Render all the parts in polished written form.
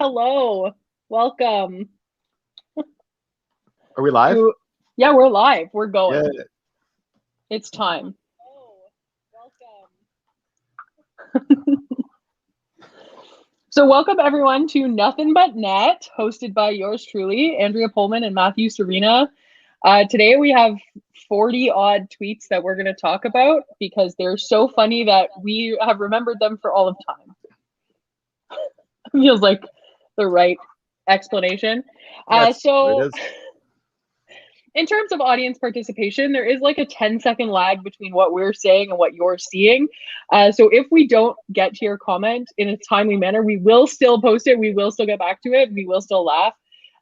Hello. Welcome Are we live? Yeah, we're live. We're going. Yeah. It's time. So welcome everyone to Nothin But Net, hosted by yours truly, Andrea Pohlmann and Matthew Surina. Today we have 40 odd tweets that we're going to talk about because they're so funny that we have remembered them for all of time. Feels like the right explanation. So in terms of audience participation, there is like a 10-second lag between what we're saying and what you're seeing. So if we don't get to your comment in a timely manner, we will still post it. We will still get back to it. We will still laugh.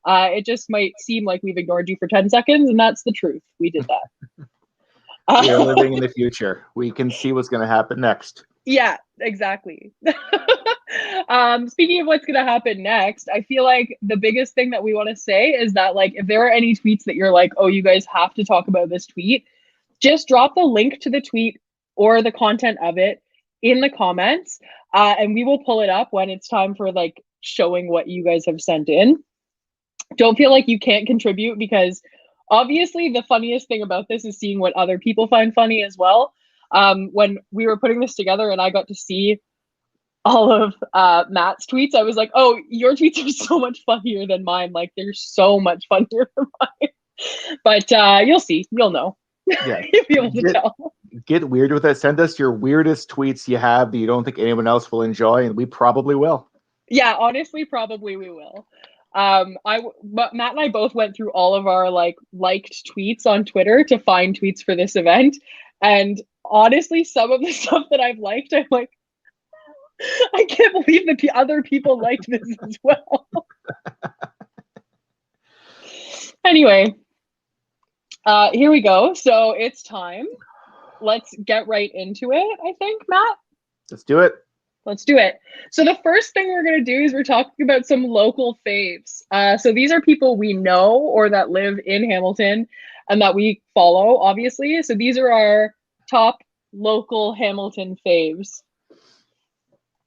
It just might seem like we've ignored you for 10 seconds, and that's the truth. We did that. We are living in the future. We can see what's going to happen next. Yeah, exactly. Speaking of what's going to happen next, I feel like the biggest thing that we want to say is that, like, if there are any tweets that you're like, oh, you guys have to talk about this tweet, just drop the link to the tweet or the content of it in the comments, and we will pull it up when it's time for like showing what you guys have sent in. Don't feel like you can't contribute, because obviously the funniest thing about this is seeing what other people find funny as well. When we were putting this together and I got to see all of Matt's tweets, I was like, oh, your tweets are so much funnier than mine. Like, they're so much funnier than mine. But you'll see. You'll know. Yeah. You'll be able to tell. Get weird with it. Send us your weirdest tweets you have that you don't think anyone else will enjoy, and we probably will. Yeah, honestly, probably we will. But Matt and I both went through all of our liked tweets on Twitter to find tweets for this event. And honestly, some of the stuff that I've liked, I'm like, I can't believe that the other people liked this as well. Anyway, here we go. So it's time. Let's get right into it, I think, Matt. Let's do it. Let's do it. So the first thing we're going to do is we're talking about some local faves. So these are people we know or that live in Hamilton and that we follow, obviously. So these are our top local Hamilton faves.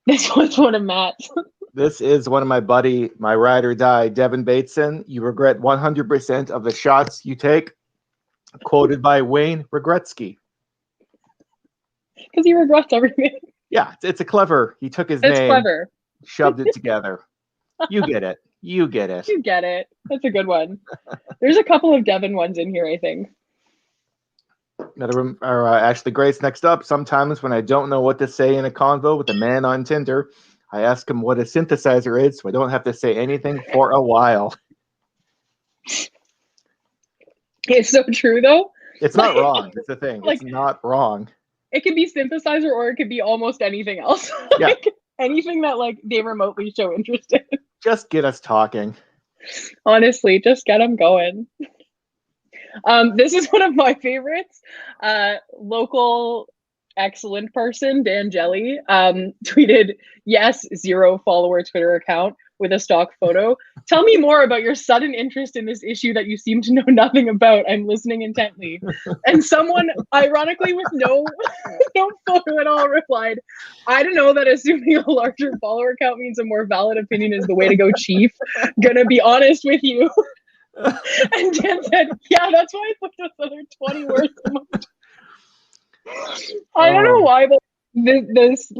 This was one of Matt's. This is one of my ride or die, Devin Bateson. You regret 100% of the shots you take. Quoted by Wayne Regretsky. Because he regrets everything. Yeah, it's a clever. He took his name. It's clever. Shoved it together. You get it. You get it. You get it. That's a good one. There's a couple of Devin ones in here, I think. Another one are Ashley Grace next up. Sometimes when I don't know what to say in a convo with a man on Tinder, I ask him what a synthesizer is so I don't have to say anything for a while. It's so true, though. It's not wrong. It's the thing. It's not wrong. It could be synthesizer or it could be almost anything else. Anything that they remotely show interest in. Just get us talking. Honestly, just get them going. This is one of my favorites. Local excellent person, Dan Jelly, tweeted, yes, 0 follower Twitter account with a stock photo. Tell me more about your sudden interest in this issue that you seem to know nothing about. I'm listening intently. And someone, ironically with no photo at all, replied, I don't know that assuming a larger follower count means a more valid opinion is the way to go, chief. Gonna be honest with you. And Dan said, yeah, that's why I put those other 20 words in my I don't know why, but this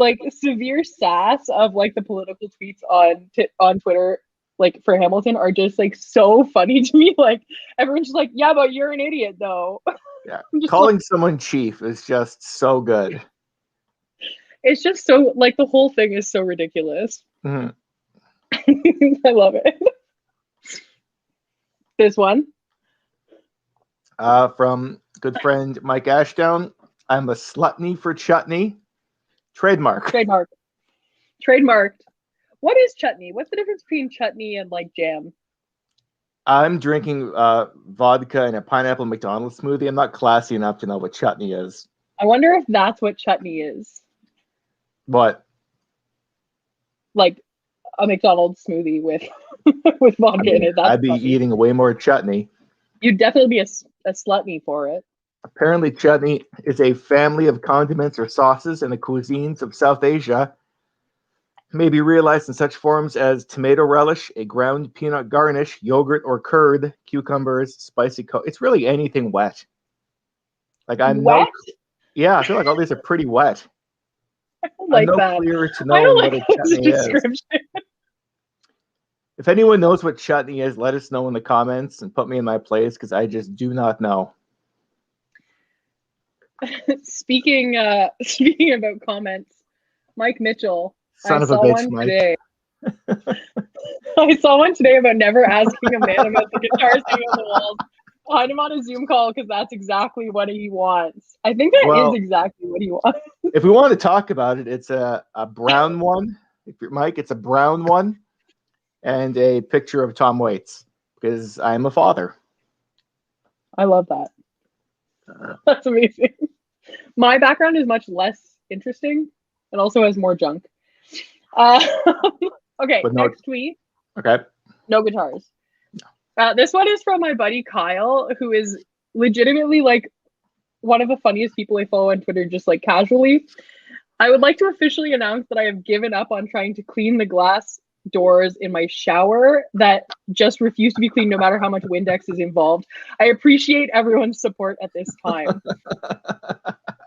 severe sass of the political tweets on Twitter for Hamilton are just so funny to me. Everyone's just yeah, but you're an idiot though. Yeah, calling someone chief is just so good. It's just so the whole thing is so ridiculous. Mm-hmm. I love it. This one from good friend Mike Ashdown. I'm a slutney for chutney. Trademarked. What is chutney? What's the difference between chutney and jam? I'm drinking vodka and a pineapple McDonald's smoothie. I'm not classy enough to know what chutney is. I wonder if that's what chutney is. What? A McDonald's smoothie with vodka in it. I'd be eating way more chutney. You'd definitely be a slutney for it. Apparently, chutney is a family of condiments or sauces in the cuisines of South Asia. May be realized in such forms as tomato relish, a ground peanut garnish, yogurt or curd, cucumbers, spicy It's really anything wet. Like Wet? Yeah, I feel like all these are pretty wet. I don't I'm like no that. clearer to I don't knowing what like a this chutney is. description. If anyone knows what chutney is, let us know in the comments and put me in my place because I just do not know. Speaking about comments, Mike Mitchell. Son I of a saw bitch, one Mike. today. I saw one today about never asking a man about the guitar sitting on the walls. Find him on a Zoom call because that's exactly what he wants. I think that is exactly what he wants. If we want to talk about it, it's a brown one. Mike, it's a brown one and a picture of Tom Waits because I'm a father. I love that. That's amazing. My background is much less interesting and also has more junk. Okay, next tweet. Okay. No guitars. This one is from my buddy Kyle, who is legitimately like one of the funniest people I follow on Twitter, just like casually. I would like to officially announce that I have given up on trying to clean the glass doors in my shower that just refuse to be cleaned no matter how much Windex is involved. I appreciate everyone's support at this time.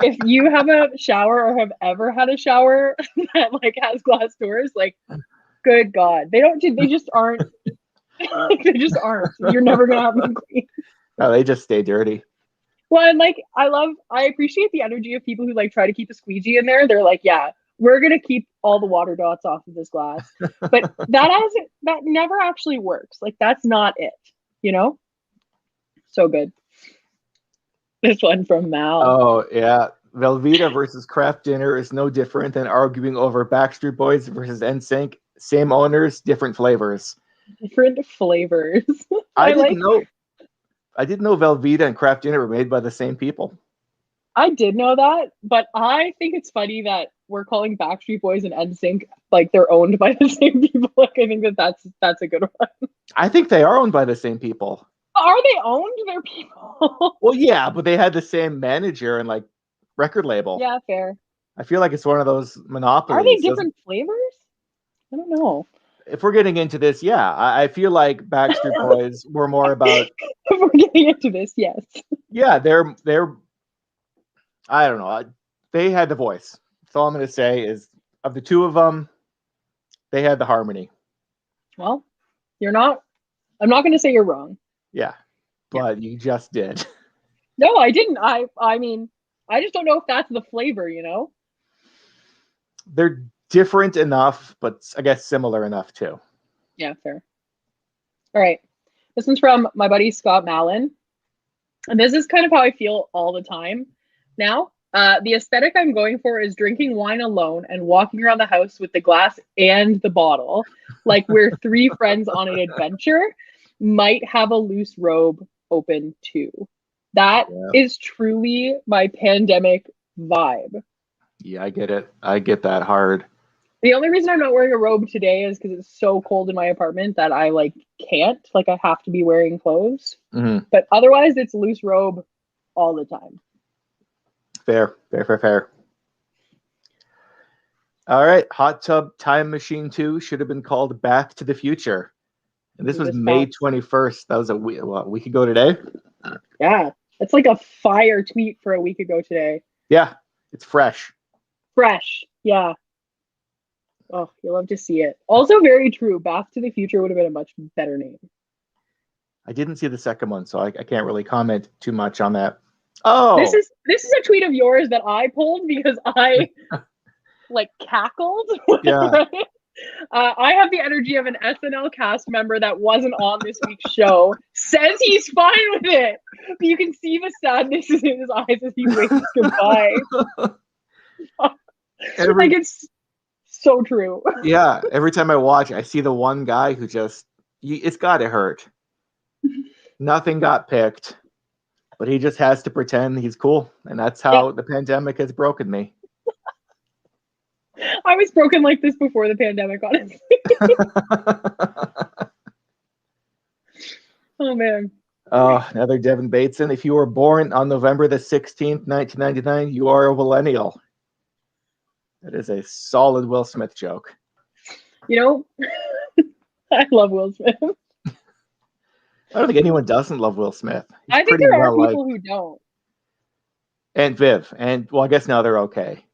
If you have a shower or have ever had a shower that like has glass doors, like, good God, they just aren't. They just aren't. You're never gonna have them clean. No, they just stay dirty. Well, and like I appreciate the energy of people who like try to keep a squeegee in there. They're like, yeah, we're gonna keep all the water dots off of this glass. But that never actually works. Like that's not it, you know? So good. This one from Mal. Oh yeah. Velveeta versus Kraft Dinner is no different than arguing over Backstreet Boys versus NSYNC. Same owners, different flavors. Different flavors. I didn't know Velveeta and Kraft Dinner were made by the same people. I did know that, but I think it's funny that we're calling Backstreet Boys and NSYNC like they're owned by the same people. Like I think that's a good one. I think they are owned by the same people. Are they owned? They're people. Well, yeah, but they had the same manager and like record label. Yeah, fair. I feel like it's one of those monopolies. Are they different flavors? I don't know. If we're getting into this, yeah, I feel like Backstreet Boys were more about. If we're getting into this, yes. Yeah, they're. I don't know. They had the voice. That's all I'm going to say is of the two of them, they had the harmony. Well, you're not. I'm not going to say you're wrong. Yeah, but you just did. No, I didn't. I mean, I just don't know if that's the flavor, you know? They're different enough, but I guess similar enough too. Yeah, fair. All right. This one's from my buddy Scott Mallon. And this is kind of how I feel all the time now. The aesthetic I'm going for is drinking wine alone and walking around the house with the glass and the bottle. Like we're three friends on an adventure. Might have a loose robe open too. That is truly my pandemic vibe. Yeah, I get it. I get that hard. The only reason I'm not wearing a robe today is because it's so cold in my apartment that I like can't. Like I have to be wearing clothes. Mm-hmm. But otherwise, it's loose robe all the time. Fair. All right. Hot Tub Time Machine 2 should have been called Back to the Future. And this was May 21st. That was a week ago today? Yeah. It's like a fire tweet for a week ago today. Yeah. It's fresh. Yeah. Oh, you'll love to see it. Also very true. Back to the Future would have been a much better name. I didn't see the second one, so I can't really comment too much on that. Oh, this is a tweet of yours that I pulled because I like cackled. Yeah. Right? I have the energy of an SNL cast member that wasn't on this week's show. Says he's fine with it, but you can see the sadness in his eyes as he waves goodbye. Like it's so true. Yeah, every time I watch, I see the one guy who it's got to hurt. Nothing got picked, but he just has to pretend he's cool, and that's how the pandemic has broken me. I was broken like this before the pandemic, honestly. Oh, man. Oh, another Devin Bateson. If you were born on November the 16th, 1999, you are a millennial. That is a solid Will Smith joke. You know, I love Will Smith. I don't think anyone doesn't love Will Smith. He's I think pretty there are well liked. people who don't. And Viv, and well, I guess now they're okay.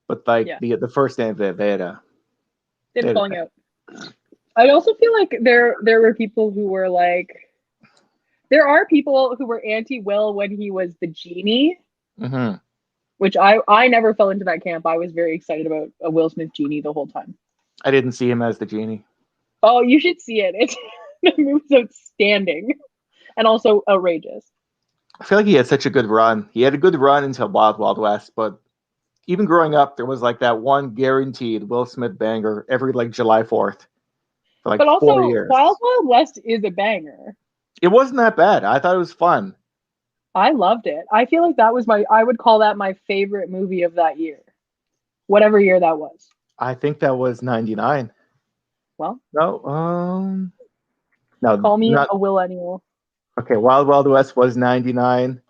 But like Yeah. the first Aunt Viv, they had a Falling out. I also feel like there were people who were like, there are people who were anti-Will when he was the genie, which I never fell into that camp. I was very excited about a Will Smith genie the whole time. I didn't see him as the genie. Oh, you should see it. It's the movie's outstanding and also outrageous. I feel like he had such a good run. He had a good run until Wild Wild West, but even growing up, there was like that one guaranteed Will Smith banger every like July 4th for like But also, 4 years. Wild Wild West is a banger. It wasn't that bad. I thought it was fun. I loved it. I feel like that was I would call that my favorite movie of that year. Whatever year that was. I think that was 99. Well, no, call me a millennial. Okay, Wild Wild West was 99.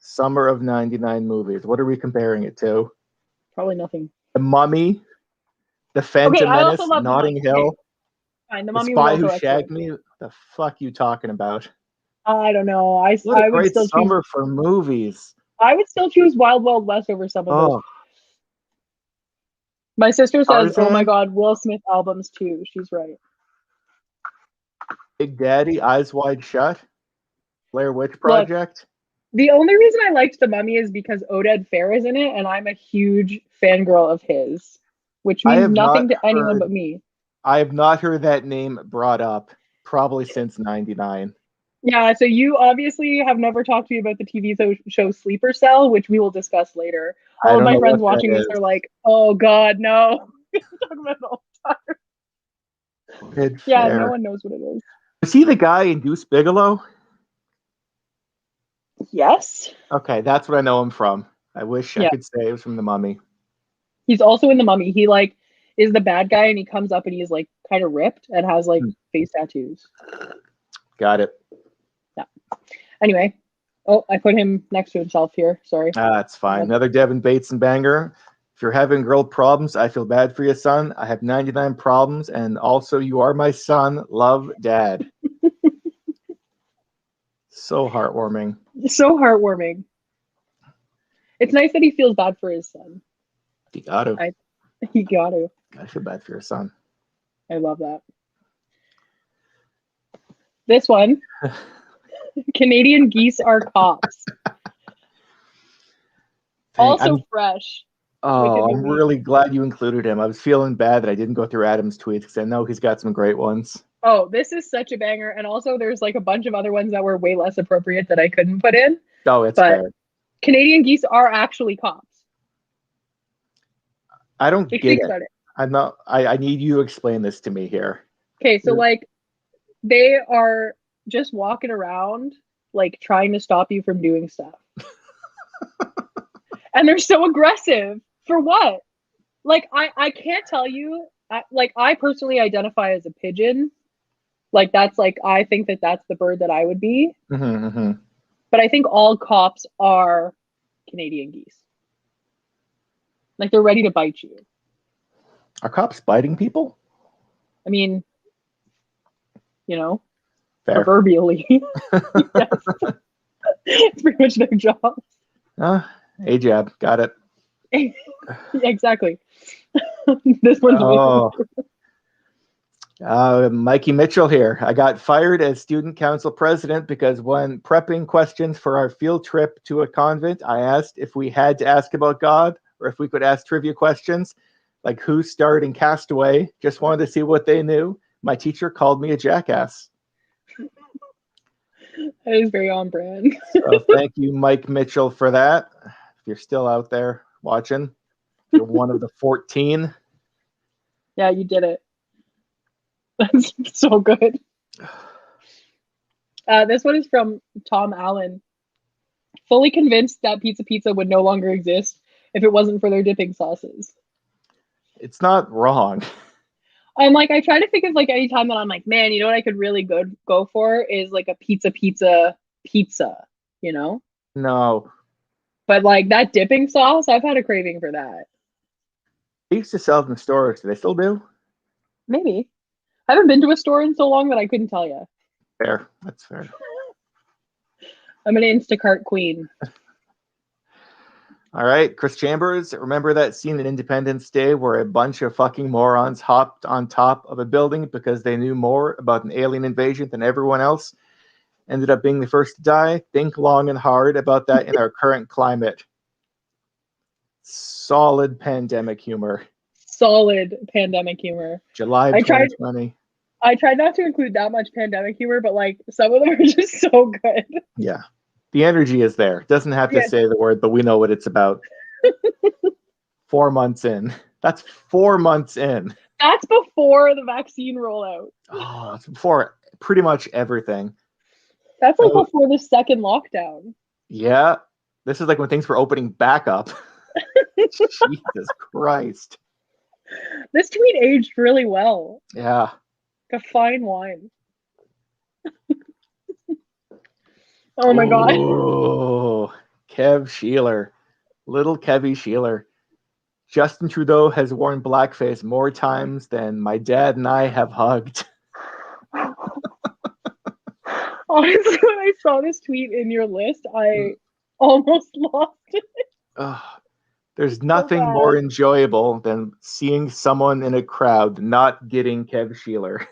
Summer of 99 movies. What are we comparing it to? Probably nothing. The Mummy, The Phantom Menace, Notting Hill. Okay. Fine, The Mummy Spy Who Shagged Me. The fuck you talking about? I don't know. What a great summer for movies. I would still choose Wild Wild West over some of those. My sister says, "Oh my God, Will Smith albums too." She's right. Big Daddy, Eyes Wide Shut, Blair Witch Project. Look, the only reason I liked The Mummy is because Oded Fair is in it, and I'm a huge fangirl of his, which means nothing to anyone but me. I have not heard that name brought up probably since 99. Yeah, so you obviously have never talked to me about the TV show Sleeper Cell, which we will discuss later. All of my friends watching this are like, "Oh God, no!" Talking about it all the time. Yeah, no one knows what it is. Is he the guy in Deuce Bigalow? Yes. Okay, that's what I know him from. I wish I could say it was from The Mummy. He's also in The Mummy. He like is the bad guy, and he comes up and he's like kind of ripped and has like face tattoos. Got it. Yeah. Anyway, I put him next to himself here. Sorry. That's fine. Another Devin Bateson banger. If you're having girl problems, I feel bad for you, son. I have 99 problems, and also you are my son. Love, Dad. So heartwarming. So heartwarming. It's nice that he feels bad for his son. You got to. You got to. I feel bad for your son. I love that. This one. Canadian geese are cops. Also fresh. Oh, I'm really glad you included him. I was feeling bad that I didn't go through Adam's tweets because I know he's got some great ones. Oh, this is such a banger. And also there's like a bunch of other ones that were way less appropriate that I couldn't put in. Oh, it's fair. Canadian geese are actually cops. I don't get it. I'm not. I need you to explain this to me here. Okay, so like they are just walking around like trying to stop you from doing stuff. And they're so aggressive. For what? Like I can't tell you. I personally identify as a pigeon. Like that's like I think that that's the bird that I would be. But I think all cops are Canadian geese. Like they're ready to bite you. Are cops biting people? I mean, you know, fair. Proverbially. Yes. It's pretty much their job. A jab. Got it. Yeah, exactly. This one's Mikey Mitchell here. I got fired as student council president because when prepping questions for our field trip to a convent, I asked if we had to ask about God or if we could ask trivia questions like who starred in Castaway. Just wanted to see what they knew. My teacher called me a jackass. That is very on brand. So thank you, Mike Mitchell, for that. If you're still out there watching, you're one of the 14. Yeah, you did it. That's so good. This one is from Tom Allen. Fully convinced that Pizza would no longer exist if it wasn't for their dipping sauces. It's not wrong. I'm like, I try to think of like any time that I'm like, man, you know what I could really go for is like a pizza, you know? No. But like that dipping sauce, I've had a craving for that. They used to sell them in stores. Do they still do? Maybe. I haven't been to a store in so long that I couldn't tell you. Fair. That's fair. I'm an Instacart queen. All right, Chris Chambers, remember that scene in Independence Day where a bunch of fucking morons hopped on top of a building because they knew more about an alien invasion than everyone else? Ended up being the first to die? Think long and hard about that in our current climate. Solid pandemic humor. Solid pandemic humor. July of 2020. I tried not to include that much pandemic humor, but like some of them are just so good. Yeah. The energy is there. Doesn't have to say the word, but we know what it's about. 4 months in. That's 4 months in. That's before the vaccine rollout. Oh, it's before pretty much everything. That's like before the second lockdown. Yeah. This is like when things were opening back up. Jesus Christ. This tweet aged really well. Yeah. Like a fine wine. Oh my God. Oh, Kev Sheeler. Little Kevy Sheeler. Justin Trudeau has worn blackface more times than my dad and I have hugged. Honestly, when I saw this tweet in your list, I almost lost it. There's nothing more enjoyable than seeing someone in a crowd not getting Kev Sheeler.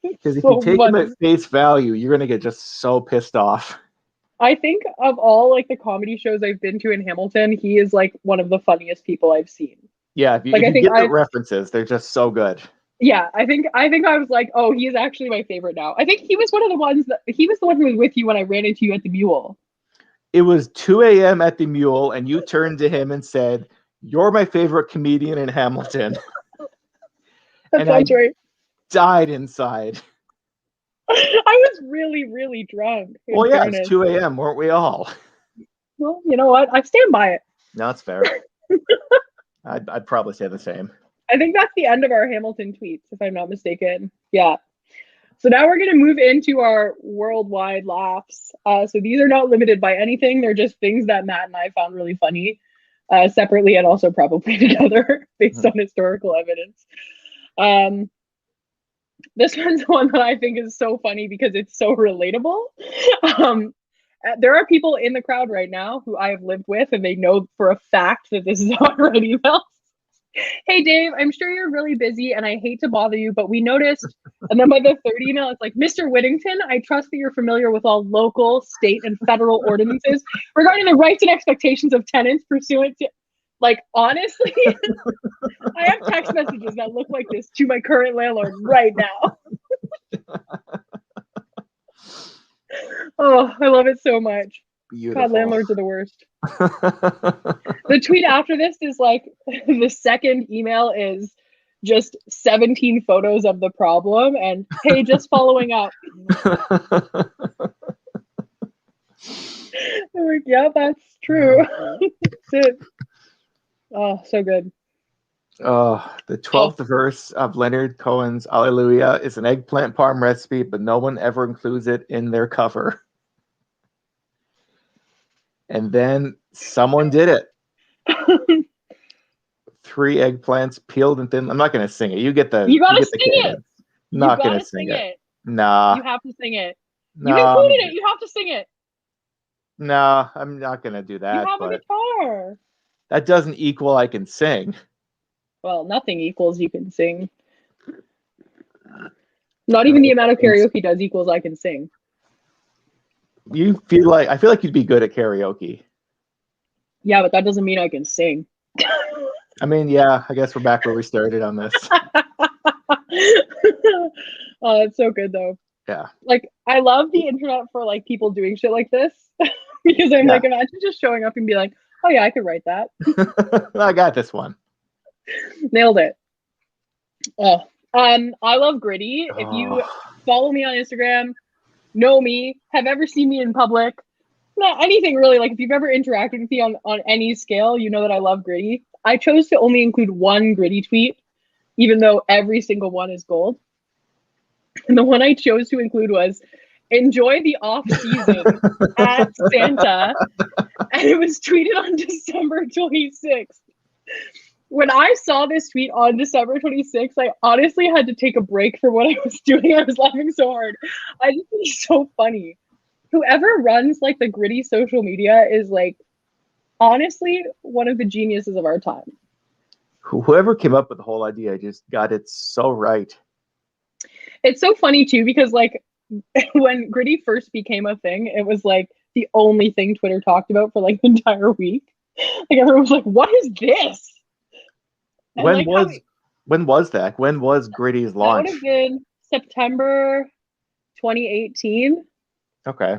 Because if you take him at face value, you're going to get just so pissed off. I think of all like the comedy shows I've been to in Hamilton, he is like one of the funniest people I've seen. Yeah, if you get the references, they're just so good. Yeah, I think I was like, oh, he's actually my favorite now. I think he was one of the ones he was the one who was with you when I ran into you at the Mule. It was 2 a.m. at the Mule, and you turned to him and said, "You're my favorite comedian in Hamilton." That sounds right. Died inside. I was really, really drunk. Well, yeah, it's 2 a.m., weren't we all? Well, you know what? I stand by it. No, it's fair. I'd probably say the same. I think that's the end of our Hamilton tweets, if I'm not mistaken. Yeah. So now we're going to move into our worldwide laughs. So these are not limited by anything. They're just things that Matt and I found really funny separately and also probably together based on historical evidence. This one's one that I think is so funny because it's so relatable. There are people in the crowd right now who I have lived with, and they know for a fact that this is how I write emails. Hey, Dave, I'm sure you're really busy, and I hate to bother you, but we noticed, and then by the third email, it's like, Mr. Whittington, I trust that you're familiar with all local, state, and federal ordinances regarding the rights and expectations of tenants pursuant to, like, honestly, I have text messages that look like this to my current landlord right now. Oh, I love it so much. Beautiful. God, landlords are the worst. The tweet after this is like, the second email is just 17 photos of the problem and, hey, just following up. I'm like, yeah, that's true. That's it. Oh, so good. Oh, the 12th verse of Leonard Cohen's Alleluia is an eggplant parm recipe, but no one ever includes it in their cover. And then someone did it. 3 eggplants peeled and thin. I'm not going to sing it. You gotta sing it. Not going to sing it. Nah. You have to sing it. Nah. You included it. You have to sing it. No, I'm not going to do that. You have a guitar. That doesn't equal I can sing. Well, nothing equals you can sing. Not even the amount of karaoke does equals I can sing. I feel like you'd be good at karaoke. Yeah, but that doesn't mean I can sing. I mean, yeah, I guess we're back where we started on this. Oh, it's so good though. Yeah. Like, I love the internet for like people doing shit like this because I'm like, imagine just showing up and be like, oh yeah, I could write that. I got this one. Nailed it. Oh, I love Gritty. If you follow me on Instagram, know me, have ever seen me in public, not anything really, like if you've ever interacted with me on any scale, you know that I love Gritty. I chose to only include one Gritty tweet, even though every single one is gold. And the one I chose to include was, enjoy the off season at Santa. And it was tweeted on December 26th. When I saw this tweet on December 26th, I honestly had to take a break from what I was doing. I was laughing so hard. I just think it's so funny. Whoever runs like the gritty social media is like honestly one of the geniuses of our time. Whoever came up with the whole idea just got it so right. It's so funny too because like when gritty first became a thing, it was like the only thing Twitter talked about for like the entire week. Like everyone was like, "What is this?" And When like how was that? When was Gritty's that would launch? have been September 2018. Okay.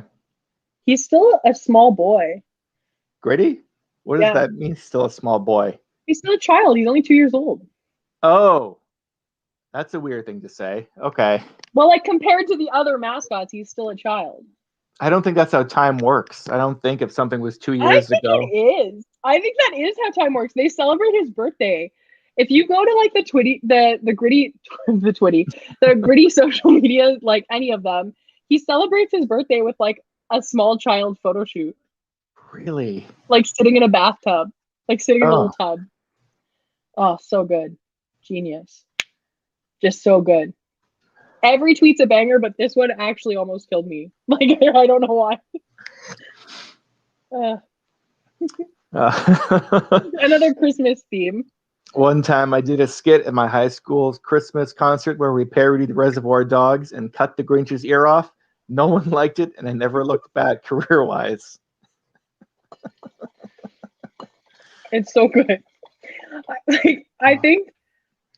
He's still a small boy. Gritty? What does Yeah. that mean? Still a small boy. He's still a child. He's only 2 years old. Oh, that's a weird thing to say. Okay. Well, like compared to the other mascots, he's still a child. I don't think that's how time works. I don't think if something was 2 I years think ago. it is. I think that is how time works. They celebrate his birthday. If you go to like the gritty social media, like any of them, he celebrates his birthday with like a small child photo shoot. Really? Like sitting in a bathtub, like sitting in a little Oh. tub. Oh, so good. Genius. Just so good. Every tweet's a banger, but this one actually almost killed me. Like, I don't know why. Another Christmas theme. One time I did a skit at my high school's Christmas concert where we parodied Reservoir Dogs and cut the Grinch's ear off. No one liked it, and I never looked back career-wise. It's so good. I think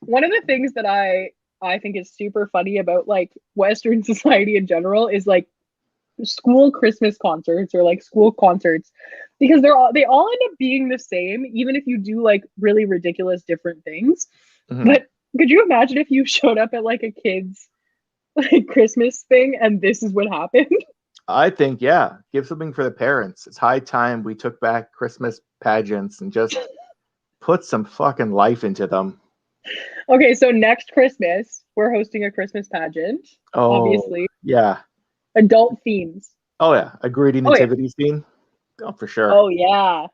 one of the things that I think is super funny about like Western society in general is like school Christmas concerts or like school concerts because they all end up being the same, even if you do like really ridiculous different things. Mhm. But could you imagine if you showed up at like a kid's like Christmas thing and this is what happened? I think, yeah, give something for the parents. It's high time we took back Christmas pageants and just put some fucking life into them. Okay, so next Christmas, we're hosting a Christmas pageant. Oh, Obviously. yeah. Adult themes. Oh, yeah. A Gritty nativity scene. Oh, for sure. Oh, yeah.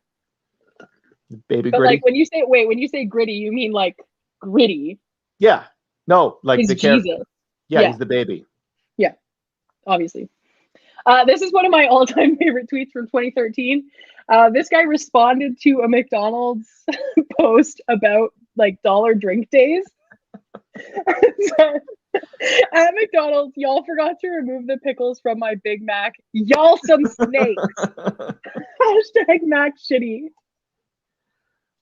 Baby But Gritty. like when you say gritty, you mean like gritty. Yeah. No, like Is the character. Jesus. Yeah, he's the baby. Yeah, obviously. This is one of my all-time favorite tweets from 2013. This guy responded to a McDonald's post about like dollar drink days. So, at McDonald's, y'all forgot to remove the pickles from my Big Mac. Y'all some snakes. Hashtag Mac shitty.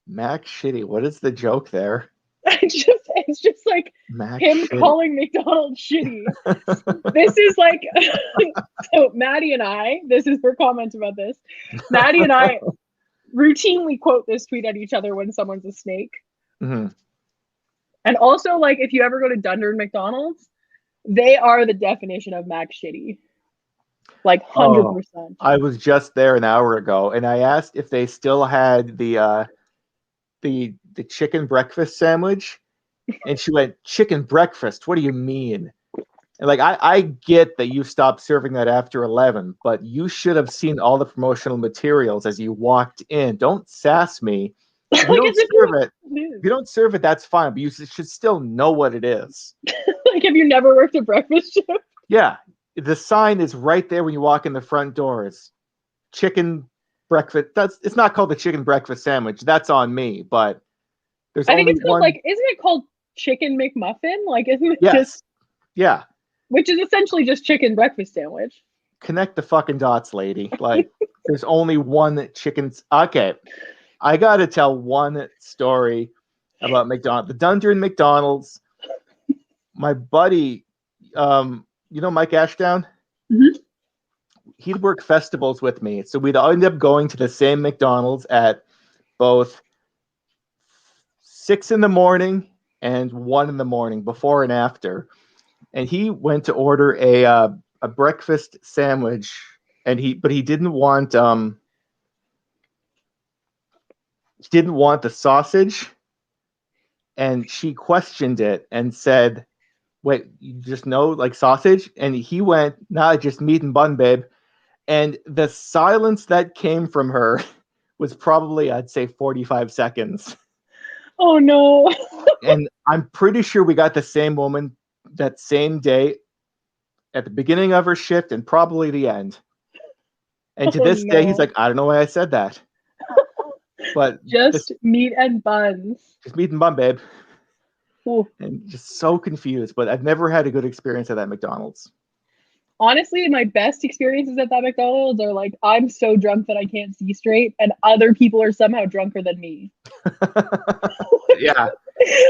Mac shitty. What is the joke there? It's just like Mac him shitty. calling McDonald's shitty. This is like so Maddie and I, this is her comment about this. Maddie and I routinely quote this tweet at each other when someone's a snake. Mm-hmm. And also, like, if you ever go to Dundurn McDonald's, they are the definition of Mac shitty. Like 100%. I was just there an hour ago, and I asked if they still had the chicken breakfast sandwich, and she went, "Chicken breakfast? What do you mean?" And like, I get that you stopped serving that after 11, but you should have seen all the promotional materials as you walked in. Don't sass me. If you don't serve it, if you don't serve it, that's fine, but you should still know what it is. Like, have you never worked a breakfast shift? Yeah. The sign is right there when you walk in the front doors. Chicken breakfast. It's not called the chicken breakfast sandwich. That's on me, but there's I think only it's called one. like, isn't it called chicken McMuffin? Like, isn't it Yes. Yeah. Which is essentially just chicken breakfast sandwich. Connect the fucking dots, lady. Like, there's only one chicken. Okay. I got to tell one story about McDonald's. The Dundurn McDonald's. My buddy, you know Mike Ashdown? Mm-hmm. He'd work festivals with me. So we'd end up going to the same McDonald's at both 6 a.m. and 1 a.m, before and after. And he went to order a breakfast sandwich, and he didn't want the sausage, and she questioned it and said, "Wait, you just know like sausage?" And he went, "Nah, just meat and bun, babe." And the silence that came from her was probably, I'd say, 45 seconds. Oh no. And I'm pretty sure we got the same woman that same day at the beginning of her shift and probably the end. And to this day, he's like, I don't know why I said that. But just meat and buns. Just meat and bun, babe. Ooh. And just so confused. But I've never had a good experience at that McDonald's. Honestly, my best experiences at that McDonald's are like, I'm so drunk that I can't see straight, and other people are somehow drunker than me. Yeah.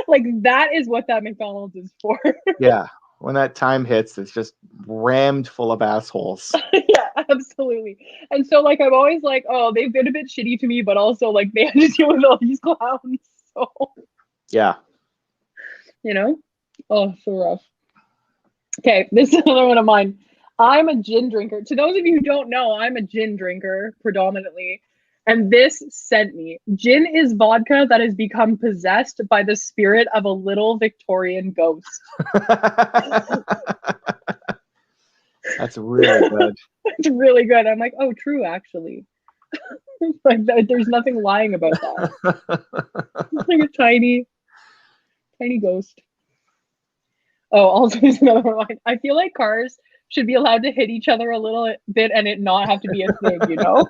Like, that is what that McDonald's is for. Yeah. When that time hits, it's just rammed full of assholes. Yeah, absolutely. And so, like, I'm always like, oh, they've been a bit shitty to me, but also, like, they had to deal with all these clowns. So, yeah. You know? Oh, so rough. Okay, this is another one of mine. I'm a gin drinker. To those of you who don't know, I'm a gin drinker predominantly. And this sent me. Gin is vodka that has become possessed by the spirit of a little Victorian ghost. That's really good. It's really good. I'm like, oh, true, actually. Like, there's nothing lying about that. It's like a tiny ghost. Oh, also there's another one. I feel like cars should be allowed to hit each other a little bit and it not have to be a thing, you know?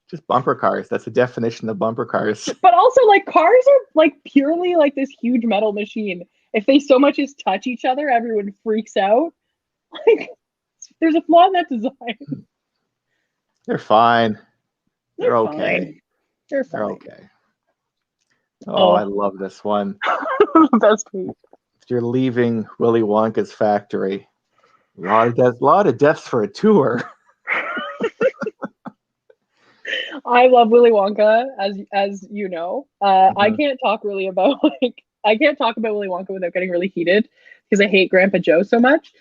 Just bumper cars. That's the definition of bumper cars. But also, like, cars are like purely like this huge metal machine. If they so much as touch each other, everyone freaks out. Like, there's a flaw in that design. They're fine. They're okay. Fine. They're fine. They're okay. Oh, I love this one. Best tweet. If you're leaving Willy Wonka's factory, a lot of deaths for a tour. I love Willy Wonka, as you know. I can't talk really about I can't talk about Willy Wonka without getting really heated because I hate Grandpa Joe so much.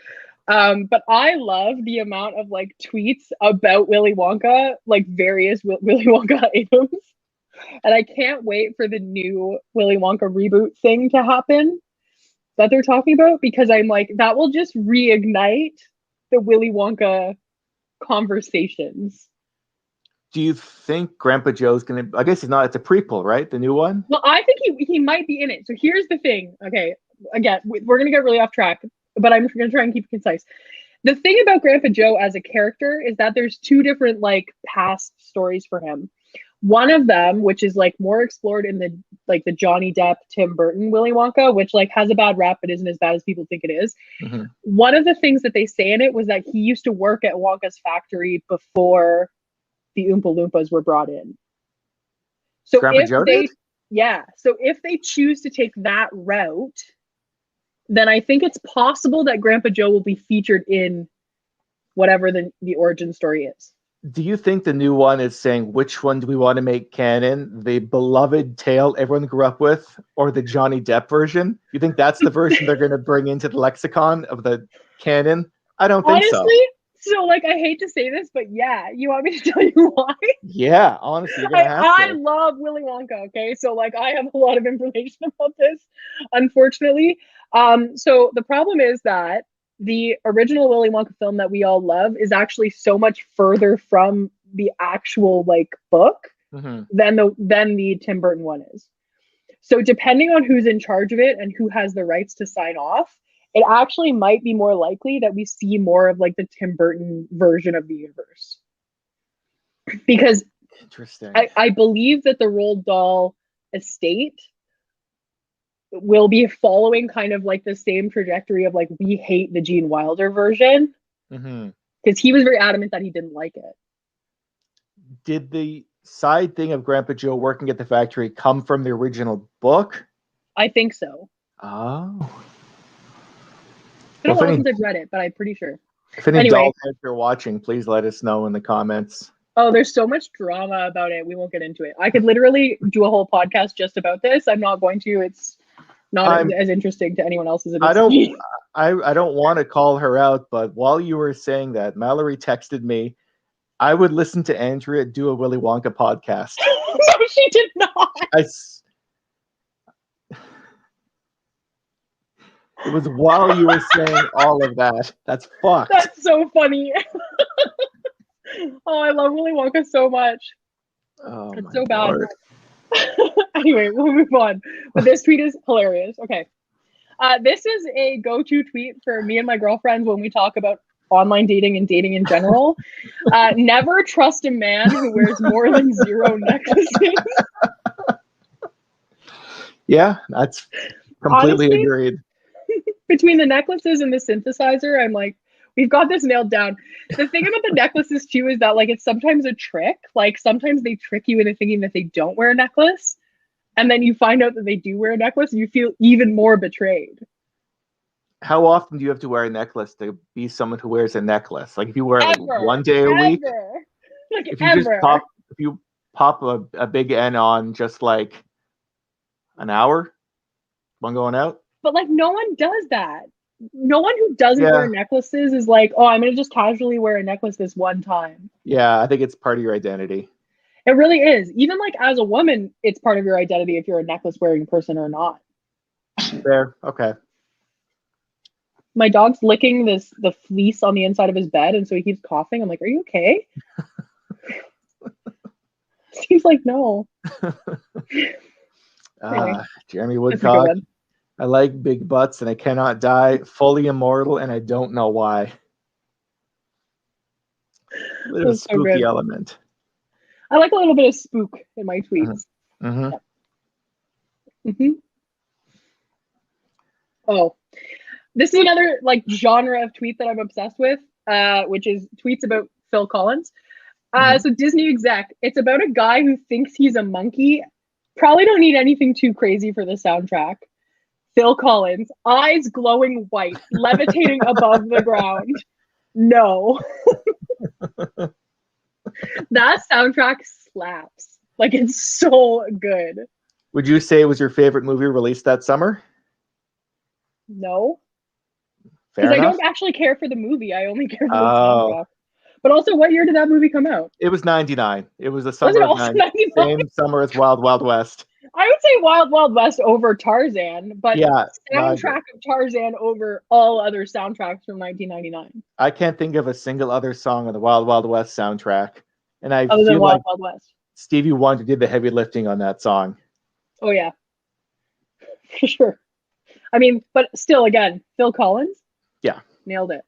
But I love the amount of like tweets about Willy Wonka, like various Willy Wonka items, and I can't wait for the new Willy Wonka reboot thing to happen that they're talking about, because I'm like, that will just reignite the Willy Wonka conversations. Do you think Grandpa Joe's gonna? I guess he's not. It's a prequel, right? The new one. Well, I think he might be in it. So here's the thing. Okay, again, we're gonna get really off track, but I'm gonna try and keep it concise. The thing about Grandpa Joe as a character is that there's two different like past stories for him. One of them, which is like more explored in the Johnny Depp, Tim Burton Willy Wonka, which like has a bad rap but isn't as bad as people think it is. Mm-hmm. One of the things that they say in it was that he used to work at Wonka's factory before the Oompa Loompas were brought in. So Grandpa Joe did? Yeah. So if they choose to take that route, then I think it's possible that Grandpa Joe will be featured in whatever the origin story is. Do you think the new one is saying which one do we want to make canon? The beloved tale everyone grew up with, or the Johnny Depp version? You think that's the version they're going to bring into the lexicon of the canon? I don't think so. Honestly, so like, I hate to say this, but yeah, you want me to tell you why? Yeah, honestly, you're gonna have to. I love Willy Wonka, okay? So like, I have a lot of information about this, unfortunately. So the problem is that the original Willy Wonka film that we all love is actually so much further from the actual like book than the Tim Burton one is. So depending on who's in charge of it and who has the rights to sign off, it actually might be more likely that we see more of like the Tim Burton version of the universe. Because interesting. I believe that the Roald Dahl estate will be following kind of like the same trajectory of like, we hate the Gene Wilder version, because he was very adamant that he didn't like it. Did the side thing of Grandpa Joe working at the factory come from the original book? I think so. Oh. I don't know since I've read it, but I'm pretty sure. If any doll heads are watching, please let us know in the comments. Oh, there's so much drama about it. We won't get into it. I could literally do a whole podcast just about this. I'm not going to. It's not as interesting to anyone else as it is. I don't want to call her out, but while you were saying that, Mallory texted me, I would listen to Andrea do a Willy Wonka podcast. No, she did not. It was while you were saying all of that. That's fucked. That's so funny. Oh, I love Willy Wonka so much. Oh, it's so bad. Anyway, we'll move on. But this tweet is hilarious. Okay. This is a go-to tweet for me and my girlfriends when we talk about online dating and dating in general. Never trust a man who wears more than 0 necklaces. Yeah, that's completely Honestly, agreed. between the necklaces and the synthesizer, I'm like, we've got this nailed down. The thing about the necklaces too is that like it's sometimes a trick. Like sometimes they trick you into thinking that they don't wear a necklace, and then you find out that they do wear a necklace, and you feel even more betrayed. How often do you have to wear a necklace to be someone who wears a necklace? Like if you wear it like Ever, one day a week, like if you just ever. if you pop a big N on just like an hour, one going out. But like no one does that. No one who doesn't Yeah. wear necklaces is like, oh, I'm gonna just casually wear a necklace this one time. Yeah, I think it's part of your identity. It really is. Even like as a woman, it's part of your identity if you're a necklace wearing person or not. Fair. Okay. My dog's licking the fleece on the inside of his bed, and so he keeps coughing. I'm like, are you okay? He's like, no. Anyway, Jeremy that's a good Woodcock. one. I like big butts and I cannot die. Fully immortal and I don't know why. A little That's so spooky good. element. I like a little bit of spook in my tweets. Mm-hmm. Mm-hmm. Oh, this is another like genre of tweet that I'm obsessed with, which is tweets about Phil Collins. So Disney exec, it's about a guy who thinks he's a monkey. Probably don't need anything too crazy for the soundtrack. Phil Collins, eyes glowing white, levitating above the ground. No. That soundtrack slaps. Like it's so good. Would you say it was your favorite movie released that summer? No. Fair Because I enough. don't actually care for the movie. I only care for the soundtrack. But also, what year did that movie come out? It was 99. It was the Was summer it of also 99. 99? Same summer as Wild Wild West. I would say Wild Wild West over Tarzan, but Yeah, soundtrack of Tarzan over all other soundtracks from 1999. I can't think of a single other song on the Wild Wild West soundtrack. And I Other than feel Wild like Wild West. Stevie Wonder did the heavy lifting on that song. Oh, yeah. For sure. I mean, but still, again, Phil Collins? Yeah. Nailed it.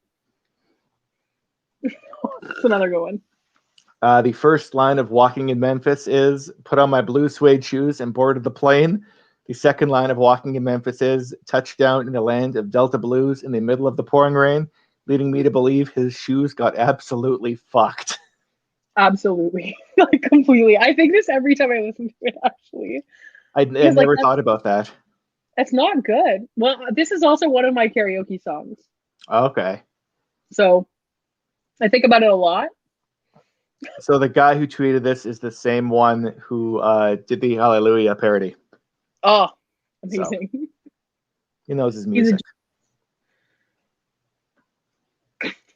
That's another good one. The first line of Walking in Memphis is, put on my blue suede shoes and boarded the plane. The second line of Walking in Memphis is, touchdown in the land of Delta Blues in the middle of the pouring rain, leading me to believe his shoes got absolutely fucked. Absolutely. Like, completely. I think this every time I listen to it, actually. I never thought about that. That's not good. Well, this is also one of my karaoke songs. Okay. So I think about it a lot. So the guy who tweeted this is the same one who did the Hallelujah parody. Oh, amazing. So, he knows his music.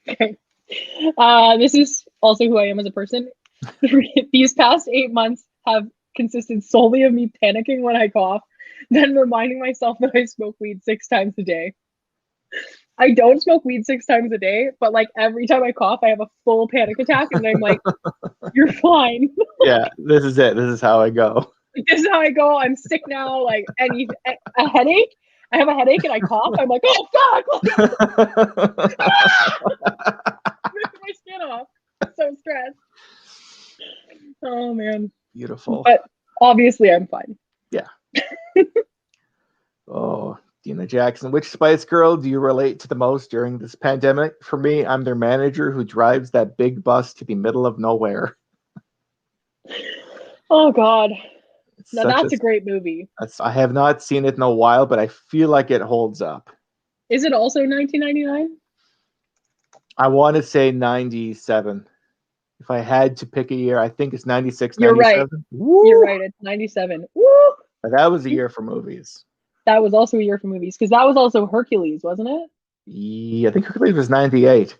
Okay. This is also who I am as a person. These past 8 months have consisted solely of me panicking when I cough, then reminding myself that I smoke weed 6 times a day. I don't smoke weed 6 times a day, but like every time I cough, I have a full panic attack, and I'm like, "You're fine." Yeah, this is it. This is how I go. This is how I go. I'm sick now. Like a headache. I have a headache and I cough. I'm like, "Oh fuck!" Like, ripping my skin off. I'm so stressed. Oh man. Beautiful. But obviously, I'm fine. Yeah. Oh, Dina Jackson. Which Spice Girl do you relate to the most during this pandemic? For me, I'm their manager who drives that big bus to the middle of nowhere. Oh God. Now that's a great movie. I have not seen it in a while, but I feel like it holds up. Is it also 1999? I want to say 97. If I had to pick a year, I think it's 96, You're 97. right. Woo! You're right. It's 97. Woo! But that was a year for movies. That was also a year for movies, because that was also Hercules, wasn't it? Yeah, I think Hercules was 98.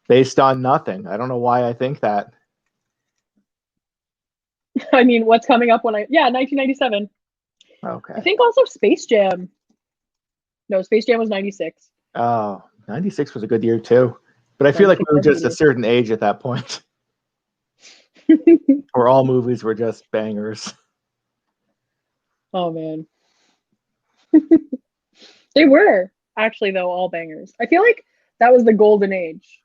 Based on nothing. I don't know why I think that. I mean, what's coming up when 1997. Okay. I think also Space Jam. No, Space Jam was 96. Oh, 96 was a good year too. But I feel like we were just a certain age at that point. Where all movies were just bangers. Oh man. They were actually though all bangers. I feel like that was the golden age.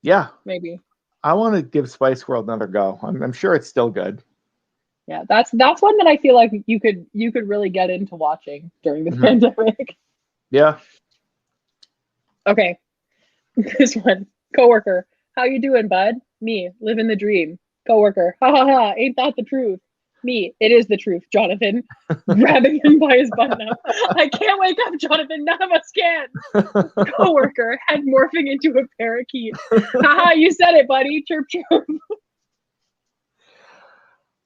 Yeah, Maybe. I want to give Spice World another go. I'm sure it's still good. Yeah, that's one that I feel like you could really get into watching during the pandemic. Yeah. Okay. This one. Coworker. How you doing, bud? Me, living the dream. Coworker. Ha ha ha, ain't that the truth? Me, it is the truth, Jonathan. Grabbing him by his button up. I can't wake up, Jonathan. None of us can. Coworker, head morphing into a parakeet. Haha, you said it, buddy. Chirp chirp.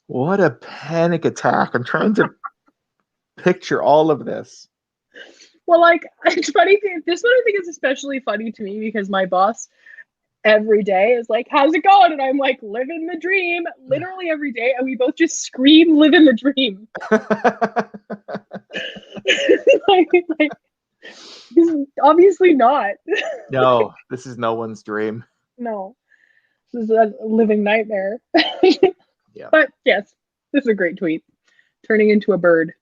What a panic attack. I'm trying to picture all of this. Well, like, it's funny. This one I think is especially funny to me because my boss every day is like, how's it going? And I'm like, living the dream literally every day. And we both just scream, living the dream. like, obviously not. No, this is no one's dream. No, this is a living nightmare. Yeah. But yes, this is a great tweet. Turning into a bird.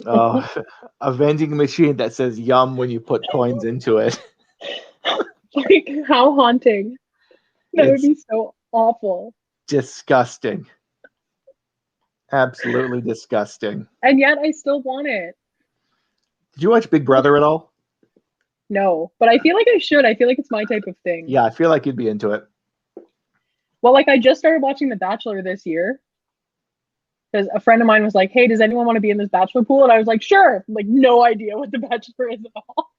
Oh, a vending machine that says yum when you put coins into it. Like, how haunting. That would be so awful. Disgusting. Absolutely disgusting. And yet I still want it. Did you watch Big Brother at all? No, but I feel like I should. I feel like it's my type of thing. Yeah, I feel like you'd be into it. Well, like I just started watching The Bachelor this year because a friend of mine was like, hey, does anyone want to be in this Bachelor pool? And I was like, sure. Like, no idea what The Bachelor is at all.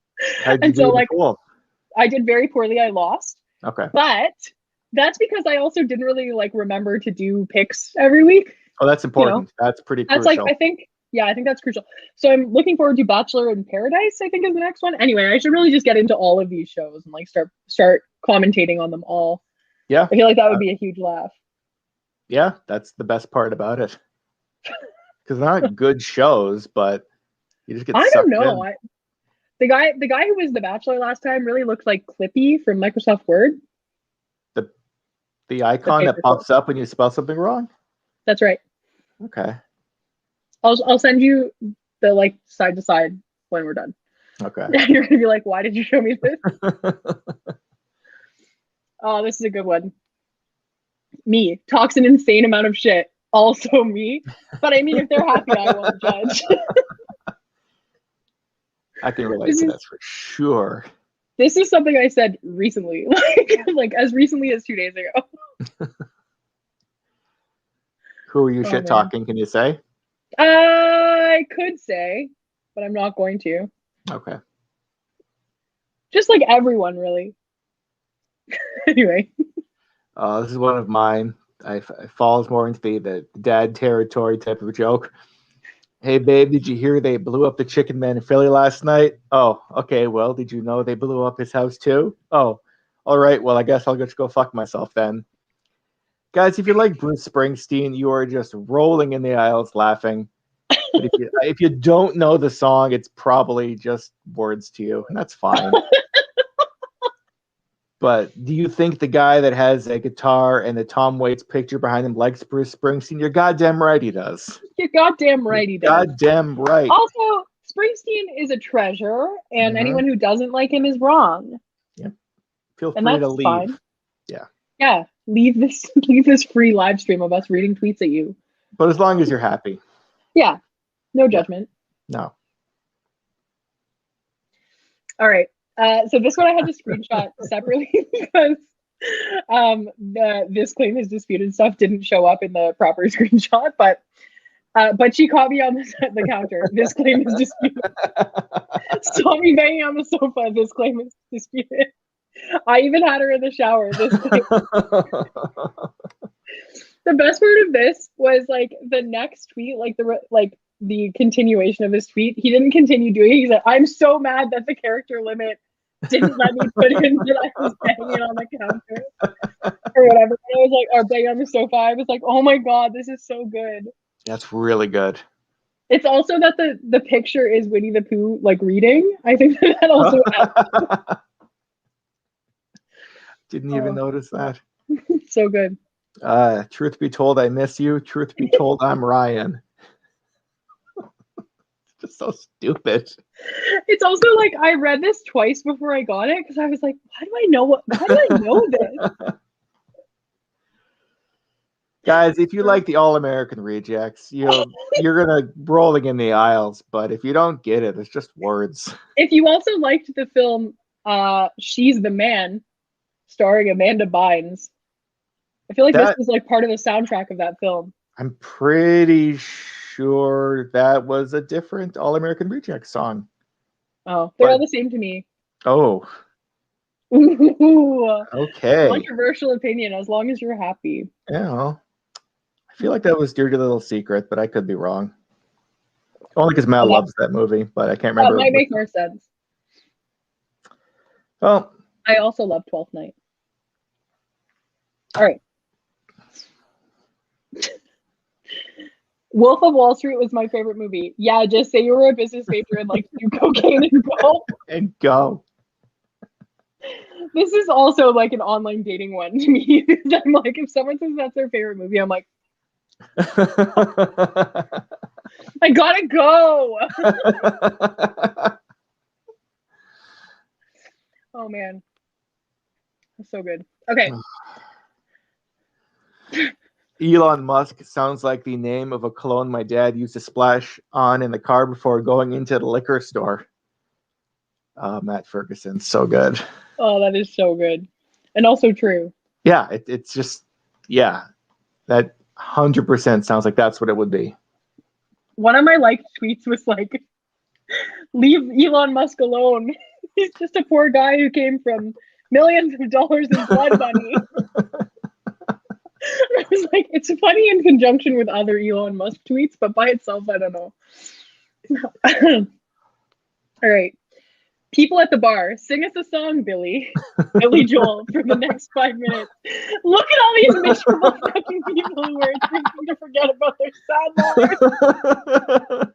And so, like, I did very poorly. I lost. Okay. But that's because I also didn't really like remember to do picks every week. Oh, that's important. You know? That's pretty crucial. That's like, I think that's crucial. So I'm looking forward to Bachelor in Paradise, I think is the next one. Anyway, I should really just get into all of these shows and like start commentating on them all. Yeah. I feel like that would be a huge laugh. Yeah, that's the best part about it. Because they're not good shows, but you just get I sucked don't know. The guy who was the Bachelor last time really looked like Clippy from Microsoft Word. The icon that pops up when you spell something wrong? That's right. Okay. I'll send you the like side to side when we're done. Okay. You're gonna be like, why did you show me this? Oh, this is a good one. Me talks an insane amount of shit. Also me. But I mean, if they're happy, I won't judge. I can relate to this for sure. This is something I said recently, like as recently as 2 days ago. Who are you shit talking? Can you say? I could say, but I'm not going to. Okay. Just like everyone, really. Anyway. This is one of mine. I falls more into the dad territory type of joke. Hey, babe, did you hear they blew up the Chicken Man in Philly last night? Oh, okay. Well, did you know they blew up his house too? Oh, all right. Well, I guess I'll just go fuck myself then. Guys, if you like Bruce Springsteen, you are just rolling in the aisles laughing. But if you don't know the song, it's probably just words to you, and that's fine. But do you think the guy that has a guitar and the Tom Waits picture behind him likes Bruce Springsteen? You're goddamn right he does. You're goddamn right he does. Goddamn right. Also, Springsteen is a treasure, and anyone who doesn't like him is wrong. Yeah. Feel free to leave. Fine. Yeah. Yeah. Leave this free live stream of us reading tweets at you. But as long as you're happy. Yeah. No judgment. No. All right. So this one I had to screenshot separately because this claim is disputed stuff didn't show up in the proper screenshot, but she caught me on the counter. This claim is disputed. Saw me banging on the sofa. This claim is disputed. I even had her in the shower. This claim. The best part of this was like the next tweet, like the continuation of his tweet. He didn't continue doing it. He said, "I'm so mad that the character limit didn't let me put in that I was banging on the counter or whatever." And I was like, or banging on the sofa. I was like, oh my god, this is so good. That's really good. It's also that the picture is Winnie the Pooh like reading. I think that also didn't even notice that. So good. Truth be told, I miss you. Truth be told, I'm Ryan. It's just so stupid. It's also like I read this twice before I got it because I was like, why do I know this? Guys, if you like the All-American Rejects, you're gonna rolling in the aisles. But if you don't get it, it's just words. If you also liked the film She's the Man, starring Amanda Bynes, I feel like this was like part of the soundtrack of that film. I'm pretty sure that was a different All-American Rejects song. Oh, they're all the same to me. Oh. Ooh, okay. Controversial opinion, as long as you're happy. Yeah, well, I feel like that was Dirty Little Secret, but I could be wrong. Only because Mal loves that movie, but I can't remember. That might make more sense. Well, I also love 12th Night. All right. Wolf of Wall Street was my favorite movie. Yeah, just say you were a business major and like do cocaine and go. And go. This is also like an online dating one to me. I'm like, if someone says that's their favorite movie, I'm like, I gotta go. Oh man, that's so good. Okay. Elon Musk sounds like the name of a cologne my dad used to splash on in the car before going into the liquor store. Matt Ferguson, so good. Oh, that is so good. And also true. Yeah, it's just, yeah, that 100% sounds like that's what it would be. One of my liked tweets was like, leave Elon Musk alone. He's just a poor guy who came from millions of dollars in blood money. I was like, it's funny in conjunction with other Elon Musk tweets, but by itself, I don't know. All right. People at the bar, sing us a song, Billy. Billy Joel, for the next 5 minutes. Look at all these miserable fucking people who are thinking to forget about their sad lives.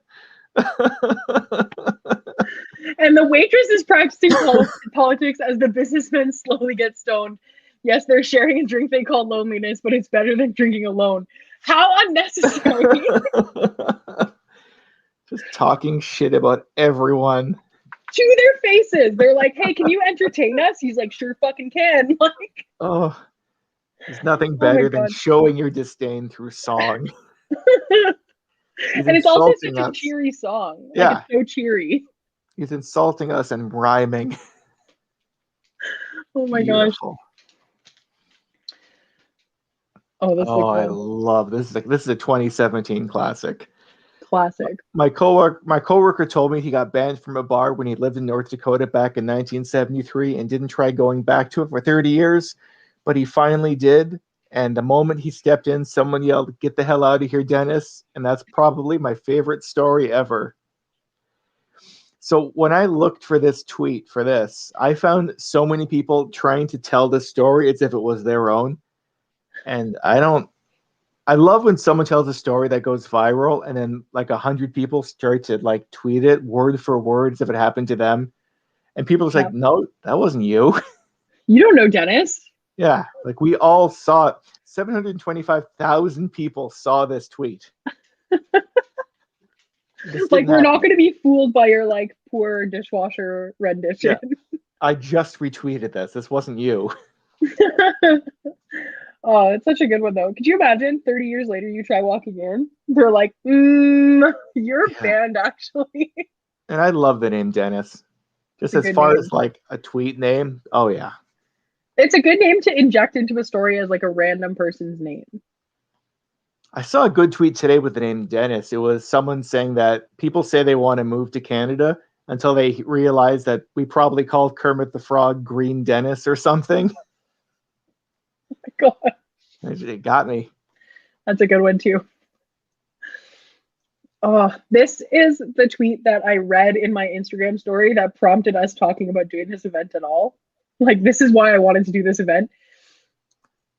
And the waitress is practicing politics as the businessmen slowly get stoned. Yes, they're sharing a drink they call loneliness, but it's better than drinking alone. How unnecessary. Just talking shit about everyone. To their faces. They're like, hey, can you entertain us? He's like, sure fucking can. Like, oh, there's nothing better than showing your disdain through song. And it's also such a cheery song. Like, yeah. It's so cheery. He's insulting us and rhyming. Oh my gosh. Oh, this is I love this. This is a 2017 classic. Classic. My coworker told me he got banned from a bar when he lived in North Dakota back in 1973 and didn't try going back to it for 30 years, but he finally did. And the moment he stepped in, someone yelled, "Get the hell out of here, Dennis!" And that's probably my favorite story ever. So when I looked for this tweet for this, I found so many people trying to tell the story as if it was their own. And I love when someone tells a story that goes viral and then like 100 people start to like tweet it word for word as if it happened to them. And people are like, no, that wasn't you. You don't know Dennis. Yeah. Like we all saw it. 725,000 people saw this tweet. Like we're not going to be fooled by your like poor dishwasher rendition. Yeah. I just retweeted this. This wasn't you. Oh, it's such a good one, though. Could you imagine 30 years later you try walking in? They're like, you're banned, actually. And I love the name Dennis. Just as far as like a tweet name. Oh, yeah. It's a good name to inject into a story as like a random person's name. I saw a good tweet today with the name Dennis. It was someone saying that people say they want to move to Canada until they realize that we probably called Kermit the Frog Green Dennis or something. Oh my God. It got me. That's a good one too. Oh, this is the tweet that I read in my Instagram story that prompted us talking about doing this event at all. Like, this is why I wanted to do this event.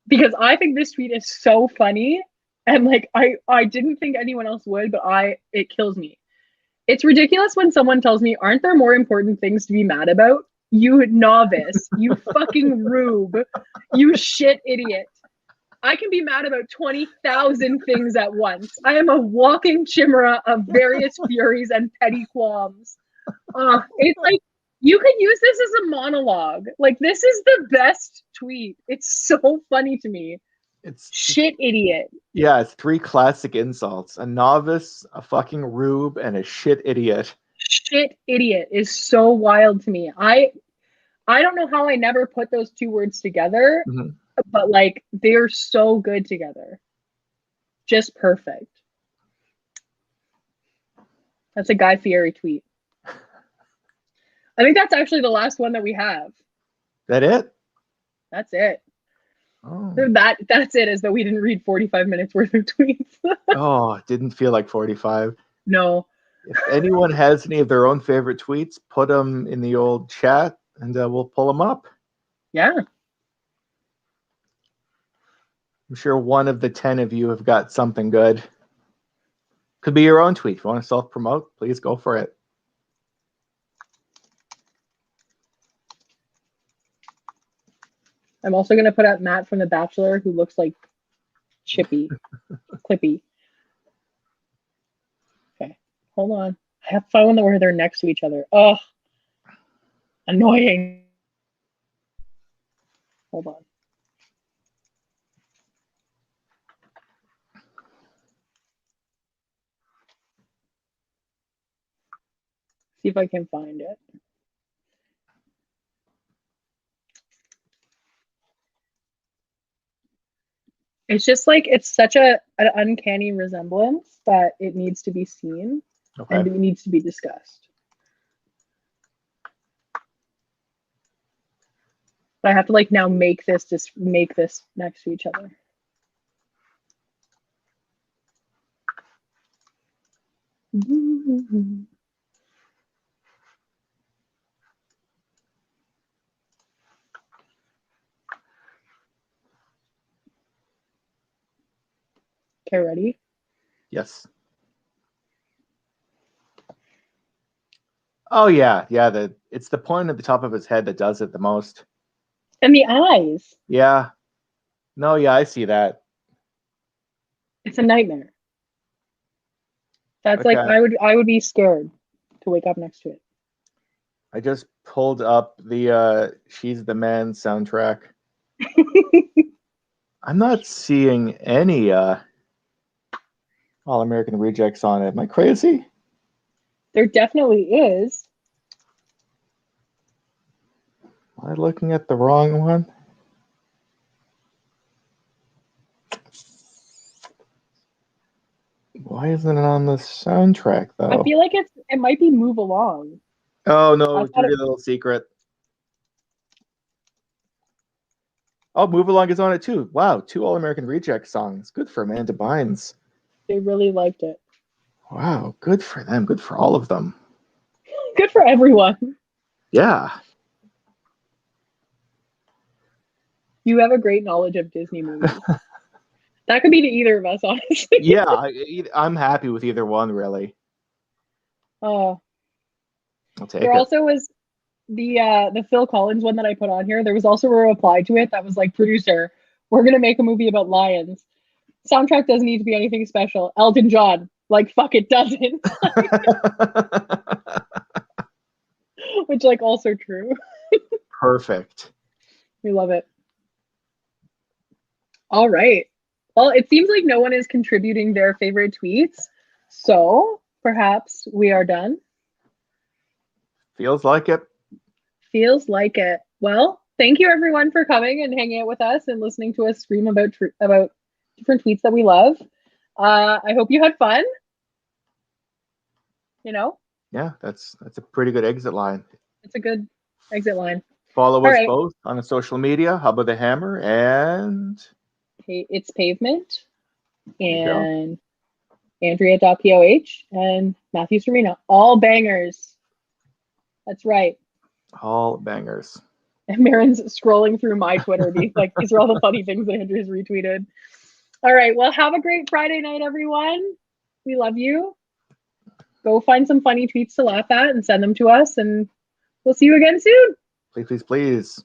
Because I think this tweet is so funny. And like, I didn't think anyone else would, but it kills me. It's ridiculous when someone tells me, aren't there more important things to be mad about? You novice, you fucking rube, you shit idiot. I can be mad about 20,000 things at once. I am a walking chimera of various furies and petty qualms. It's like, you could use this as a monologue. Like, this is the best tweet. It's so funny to me. It's shit idiot. Yeah, it's 3 classic insults: a novice, a fucking rube, and a shit idiot. Shit idiot is so wild to me. I don't know how I never put those 2 words together, but like, they're so good together. Just perfect. That's a Guy Fieri tweet. I think that's actually the last one that we have. That it? That's it. Oh. That's it, as though we didn't read 45 minutes worth of tweets. Oh, it didn't feel like 45. No. If anyone has any of their own favorite tweets, put them in the old chat and we'll pull them up. Yeah. I'm sure one of the 10 of you have got something good. Could be your own tweet. If you want to self-promote, please go for it. I'm also going to put up Matt from The Bachelor, who looks like Chippy. Clippy. Okay, hold on. I have to find one where they're next to each other. Ugh. Annoying. Hold on. See if I can find it. It's just like, it's such an uncanny resemblance that it needs to be seen. Okay. And it needs to be discussed. But I have to like now make this next to each other. Okay, ready? Yes. Oh yeah, it's the point at the top of his head that does it the most. And the eyes. Yeah. No, yeah, I see that. It's a nightmare. That's okay. Like, I would be scared to wake up next to it. I just pulled up the She's the Man soundtrack. I'm not seeing any All American Rejects on it. Am I crazy? There definitely is. Am I looking at the wrong one? Why isn't it on the soundtrack though? I feel like it might be Move Along. Oh no, give you a little secret. Oh, Move Along is on it too. Wow, 2 All American Rejects songs. Good for Amanda Bynes. They really liked it. Wow, good for them. Good for all of them. Good for everyone. Yeah. You have a great knowledge of Disney movies. That could be to either of us, honestly. Yeah, I'm happy with either one, really. Oh. I'll take it. There also was the Phil Collins one that I put on here. There was also a reply to it that was like, producer, we're going to make a movie about lions. Soundtrack doesn't need to be anything special. Elton John, like, fuck, it doesn't. Which, like, also true. Perfect. We love it. All right. Well, it seems like no one is contributing their favorite tweets, so perhaps we are done. Feels like it. Feels like it. Well, thank you everyone for coming and hanging out with us and listening to us scream about different tweets that we love. I hope you had fun. You know? Yeah, that's a pretty good exit line. It's a good exit line. Follow us both on the social media, Hub of the Hammer, and It's Pavement, and Andrea.poh, and Matthew Surina. All bangers. That's right. All bangers. And Marin's scrolling through my Twitter being like, these are all the funny things that Andrew's retweeted. All right. Well, have a great Friday night, everyone. We love you. Go find some funny tweets to laugh at and send them to us. And we'll see you again soon. Please, please, please.